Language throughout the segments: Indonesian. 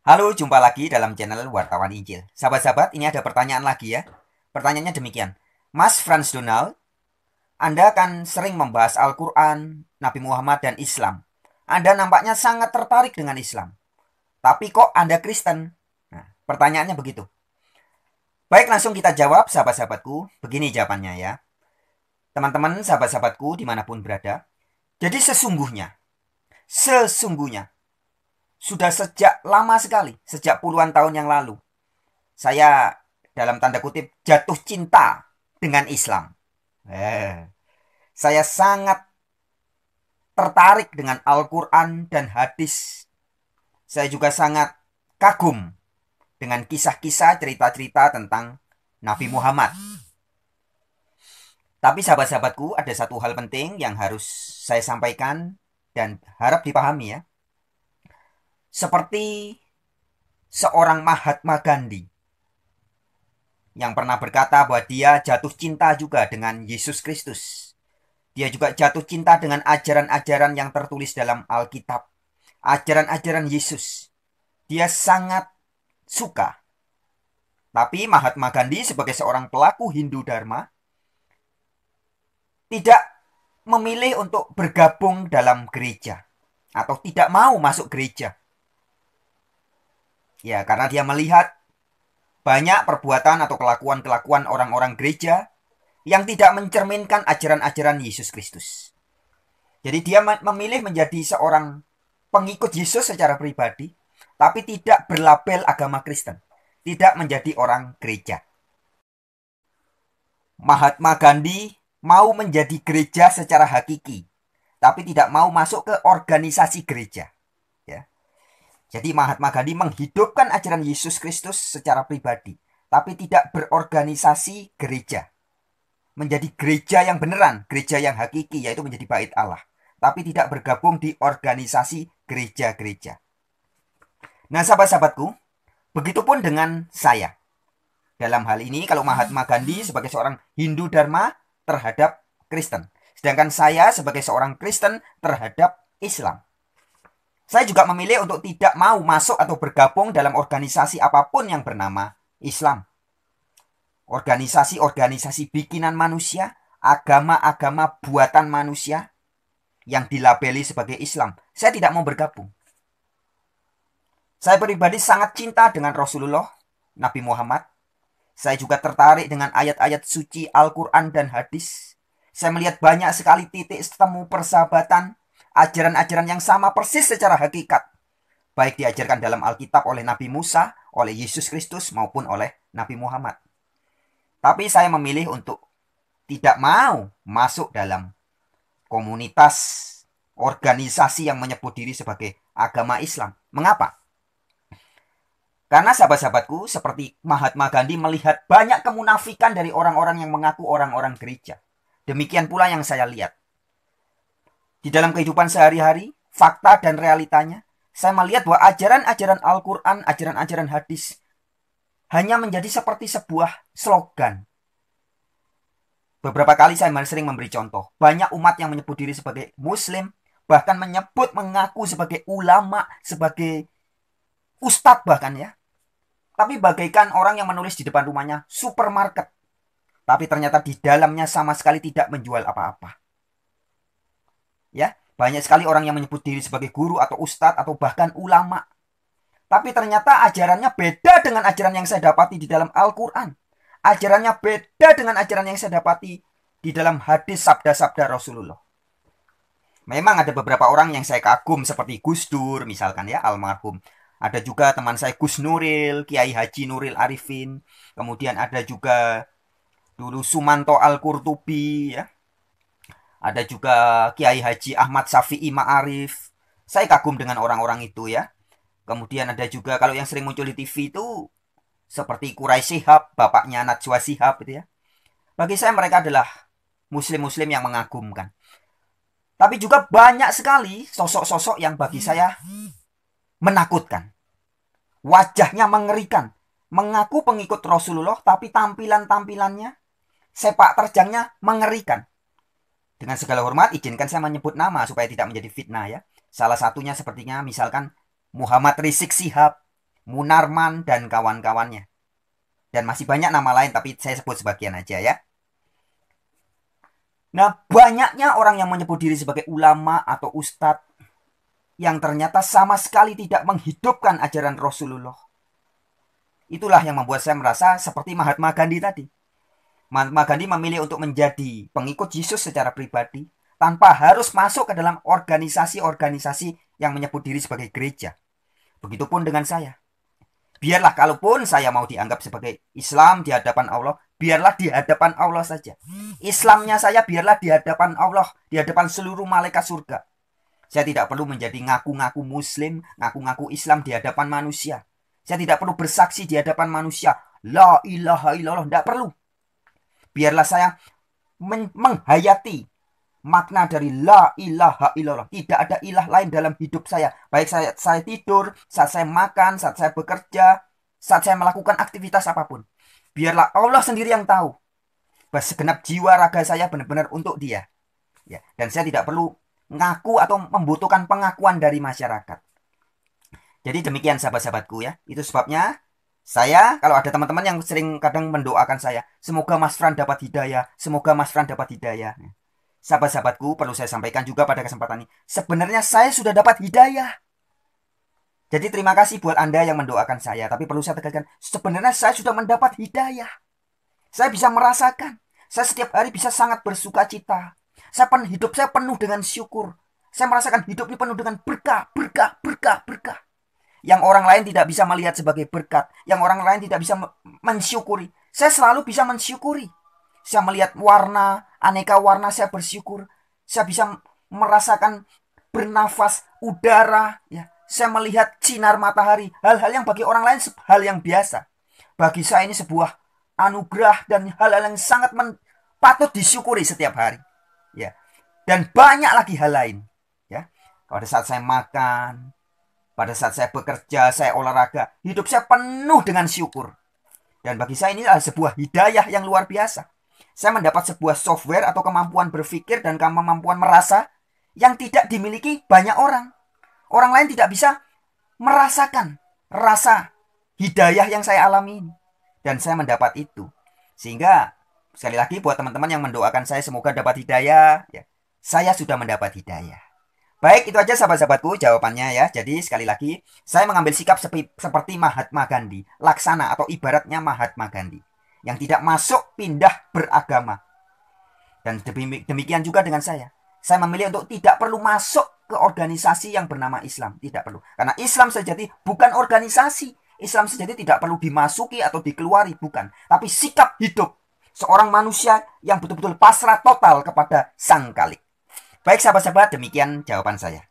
Halo, jumpa lagi dalam channel Wartawan Injil. Sahabat-sahabat, ini ada pertanyaan lagi ya. Pertanyaannya demikian. Mas Franz Donald, Anda kan sering membahas Al-Quran, Nabi Muhammad, dan Islam. Anda nampaknya sangat tertarik dengan Islam. Tapi kok Anda Kristen? Nah, pertanyaannya begitu. Baik, langsung kita jawab, sahabat-sahabatku. Begini jawabannya ya. Teman-teman, sahabat-sahabatku, dimanapun berada. Jadi sesungguhnya, sudah sejak lama sekali, sejak puluhan tahun yang lalu, saya dalam tanda kutip jatuh cinta dengan Islam. Saya sangat tertarik dengan Al-Quran dan hadis. Saya juga sangat kagum dengan kisah-kisah cerita-cerita tentang Nabi Muhammad. Tapi sahabat-sahabatku, ada satu hal penting yang harus saya sampaikan dan harap dipahami ya. Seperti seorang Mahatma Gandhi yang pernah berkata bahwa dia jatuh cinta juga dengan Yesus Kristus. Dia juga jatuh cinta dengan ajaran-ajaran yang tertulis dalam Alkitab. Ajaran-ajaran Yesus. Dia sangat suka. Tapi Mahatma Gandhi sebagai seorang pelaku Hindu Dharma tidak memilih untuk bergabung dalam gereja. Atau tidak mau masuk gereja. Ya, karena dia melihat banyak perbuatan atau kelakuan-kelakuan orang-orang gereja yang tidak mencerminkan ajaran-ajaran Yesus Kristus. Jadi dia memilih menjadi seorang pengikut Yesus secara pribadi, tapi tidak berlabel agama Kristen. Tidak menjadi orang gereja. Mahatma Gandhi mau menjadi gereja secara hakiki, tapi tidak mau masuk ke organisasi gereja. Ya. Jadi Mahatma Gandhi menghidupkan ajaran Yesus Kristus secara pribadi, tapi tidak berorganisasi gereja. Menjadi gereja yang beneran, gereja yang hakiki, yaitu menjadi bait Allah. Tapi tidak bergabung di organisasi gereja-gereja. Nah sahabat-sahabatku, begitupun dengan saya. Dalam hal ini kalau Mahatma Gandhi sebagai seorang Hindu Dharma terhadap Kristen. Sedangkan saya sebagai seorang Kristen terhadap Islam. Saya juga memilih untuk tidak mau masuk atau bergabung dalam organisasi apapun yang bernama Islam. Organisasi-organisasi bikinan manusia, agama-agama buatan manusia yang dilabeli sebagai Islam. Saya tidak mau bergabung. Saya pribadi sangat cinta dengan Rasulullah, Nabi Muhammad. Saya juga tertarik dengan ayat-ayat suci Al-Quran dan hadis. Saya melihat banyak sekali titik temu persahabatan, ajaran-ajaran yang sama persis secara hakikat. Baik diajarkan dalam Alkitab oleh Nabi Musa, oleh Yesus Kristus, maupun oleh Nabi Muhammad. Tapi saya memilih untuk tidak mau masuk dalam komunitas, organisasi yang menyebut diri sebagai agama Islam. Mengapa? Karena sahabat-sahabatku seperti Mahatma Gandhi melihat banyak kemunafikan dari orang-orang yang mengaku orang-orang gereja. Demikian pula yang saya lihat. Di dalam kehidupan sehari-hari, fakta dan realitanya, saya melihat bahwa ajaran-ajaran Al-Quran, ajaran-ajaran hadis hanya menjadi seperti sebuah slogan. Beberapa kali saya sering memberi contoh. Banyak umat yang menyebut diri sebagai Muslim, bahkan mengaku sebagai ulama, sebagai ustadz bahkan ya. Tapi bagaikan orang yang menulis di depan rumahnya supermarket. Tapi ternyata di dalamnya sama sekali tidak menjual apa-apa. Ya, banyak sekali orang yang menyebut diri sebagai guru atau ustadz atau bahkan ulama. Tapi ternyata ajarannya beda dengan ajaran yang saya dapati di dalam Al-Quran. Ajarannya beda dengan ajaran yang saya dapati di dalam hadis sabda-sabda Rasulullah. Memang ada beberapa orang yang saya kagum seperti Gus Dur misalkan ya, almarhum. Ada juga teman saya Gus Nuril, Kiai Haji Nuril Arifin. Kemudian ada juga dulu Sumanto Al-Qurtubi ya. Ada juga Kiai Haji Ahmad Syafi'i Ma'arif. Saya kagum dengan orang-orang itu ya. Kemudian ada juga kalau yang sering muncul di TV itu seperti Quraisy Shihab, bapaknya Najwa Shihab itu ya. Bagi saya mereka adalah muslim-muslim yang mengagumkan. Tapi juga banyak sekali sosok-sosok yang bagi saya menakutkan. Wajahnya mengerikan. Mengaku pengikut Rasulullah tapi tampilan-tampilannya, sepak terjangnya mengerikan. Dengan segala hormat izinkan saya menyebut nama supaya tidak menjadi fitnah ya. Salah satunya sepertinya misalkan Muhammad Rizik Shihab, Munarman, dan kawan-kawannya. Dan masih banyak nama lain, tapi saya sebut sebagian aja ya. Nah, banyaknya orang yang menyebut diri sebagai ulama atau ustadz yang ternyata sama sekali tidak menghidupkan ajaran Rasulullah. Itulah yang membuat saya merasa seperti Mahatma Gandhi tadi. Mahatma Gandhi memilih untuk menjadi pengikut Yesus secara pribadi tanpa harus masuk ke dalam organisasi-organisasi yang menyebut diri sebagai gereja. Begitupun dengan saya. Biarlah kalaupun saya mau dianggap sebagai Islam di hadapan Allah, biarlah di hadapan Allah saja. Islamnya saya biarlah di hadapan Allah, di hadapan seluruh malaikat surga. Saya tidak perlu menjadi ngaku-ngaku Muslim, ngaku-ngaku Islam di hadapan manusia. Saya tidak perlu bersaksi di hadapan manusia. La ilaha illallah, tidak perlu. Biarlah saya menghayati makna dari la ilaha illallah. Tidak ada ilah lain dalam hidup saya. Baik saya tidur, saat saya makan, saat saya bekerja, saat saya melakukan aktivitas apapun. Biarlah Allah sendiri yang tahu bahwa segenap jiwa raga saya benar-benar untuk Dia. Ya, dan saya tidak perlu ngaku atau membutuhkan pengakuan dari masyarakat. Jadi demikian sahabat-sahabatku ya. Itu sebabnya saya, kalau ada teman-teman yang sering kadang mendoakan saya, semoga Mas Fran dapat hidayah, semoga Mas Fran dapat hidayah. Sahabat-sahabatku, perlu saya sampaikan juga pada kesempatan ini, sebenarnya saya sudah dapat hidayah. Jadi terima kasih buat Anda yang mendoakan saya, tapi perlu saya tegaskan, sebenarnya saya sudah mendapat hidayah. Saya bisa merasakan, saya setiap hari bisa sangat bersuka cita. Hidup saya penuh dengan syukur. Saya merasakan hidup ini penuh dengan berkah, berkah, berkah, berkah. Yang orang lain tidak bisa melihat sebagai berkat. Yang orang lain tidak bisa mensyukuri. Saya selalu bisa mensyukuri. Saya melihat warna, aneka warna, saya bersyukur. Saya bisa merasakan bernafas udara. Ya. Saya melihat sinar matahari. Hal-hal yang bagi orang lain hal yang biasa. Bagi saya ini sebuah anugerah dan hal-hal yang sangat patut disyukuri setiap hari. Ya. Dan banyak lagi hal lain. Ya. Pada saat saya makan, pada saat saya bekerja, saya olahraga, hidup saya penuh dengan syukur. Dan bagi saya ini adalah sebuah hidayah yang luar biasa. Saya mendapat sebuah software atau kemampuan berpikir dan kemampuan merasa yang tidak dimiliki banyak orang. Orang lain tidak bisa merasakan rasa hidayah yang saya alami ini. Dan saya mendapat itu. Sehingga sekali lagi buat teman-teman yang mendoakan saya semoga dapat hidayah, ya, saya sudah mendapat hidayah. Baik, itu aja sahabat-sahabatku jawabannya ya. Jadi sekali lagi, saya mengambil sikap seperti Mahatma Gandhi. Laksana atau ibaratnya Mahatma Gandhi. Yang tidak masuk pindah beragama. Dan demikian juga dengan saya. Saya memilih untuk tidak perlu masuk ke organisasi yang bernama Islam. Tidak perlu. Karena Islam sejati bukan organisasi. Islam sejati tidak perlu dimasuki atau dikeluari. Bukan. Tapi sikap hidup seorang manusia yang betul-betul pasrah total kepada Sang Khalik. Baik sahabat-sahabat, demikian jawaban saya.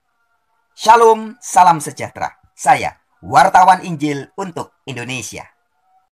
Shalom, salam sejahtera. Saya, wartawan Injil untuk Indonesia.